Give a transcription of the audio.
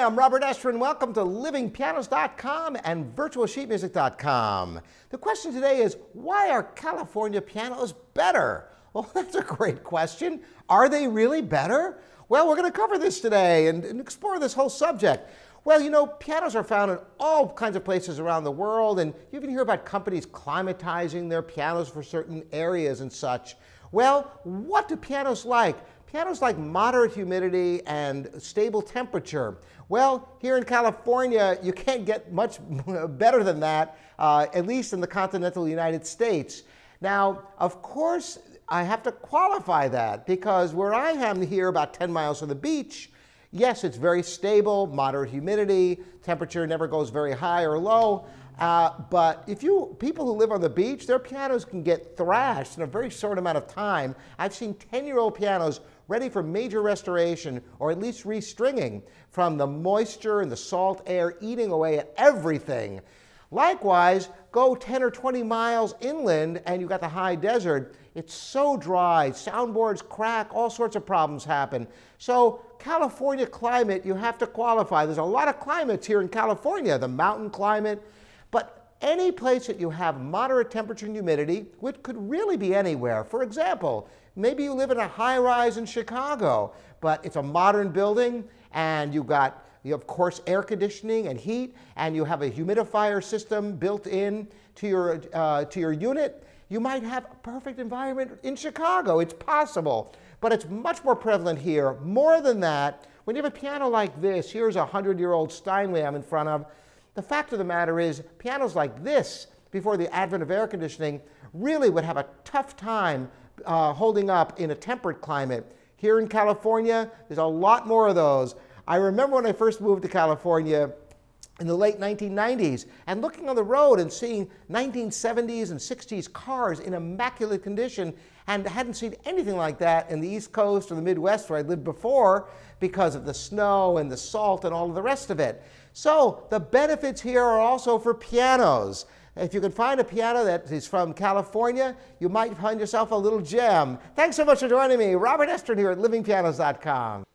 I'm Robert Estrin. Welcome to livingpianos.com and virtualsheetmusic.com. The question today is, why are California pianos better? Well, that's a great question. Are they really better? Well, we're going to cover this today and explore this whole subject. Well, you know, pianos are found in all kinds of places around the world, and you even hear about companies climatizing their pianos for certain areas and such. Well, what do pianos like? Pianos like moderate humidity and stable temperature. Well, here in California, you can't get much better than that, at least in the continental United States. Now, of course, I have to qualify that because where I am here, about 10 miles from the beach, yes, it's very stable, moderate humidity, temperature never goes very high or low. But people who live on the beach, their pianos can get thrashed in a very short amount of time. I've seen 10-year-old pianos ready for major restoration or at least restringing from the moisture and the salt air eating away at everything. Likewise, go 10 or 20 miles inland and you've got the high desert. It's so dry, soundboards crack, all sorts of problems happen. So California climate, you have to qualify. There's a lot of climates here in California, the mountain climate, but any place that you have moderate temperature and humidity, which could really be anywhere. For example, maybe you live in a high-rise in Chicago, but it's a modern building and you have, of course, air conditioning and heat, and you have a humidifier system built in to your unit. You might have a perfect environment in Chicago. It's possible, but it's much more prevalent here. More than that, when you have a piano like this, here's a 100-year-old Steinway I'm in front of. The fact of the matter is, pianos like this, before the advent of air conditioning, really would have a tough time holding up in a temperate climate. Here in California, there's a lot more of those. I remember when I first moved to California in the late 1990s and looking on the road and seeing 1970s and 60s cars in immaculate condition, and hadn't seen anything like that in the East Coast or the Midwest where I lived before because of the snow and the salt and all of the rest of it. So the benefits here are also for pianos. If you can find a piano that is from California, you might find yourself a little gem. Thanks so much for joining me. Robert Estrin here at livingpianos.com.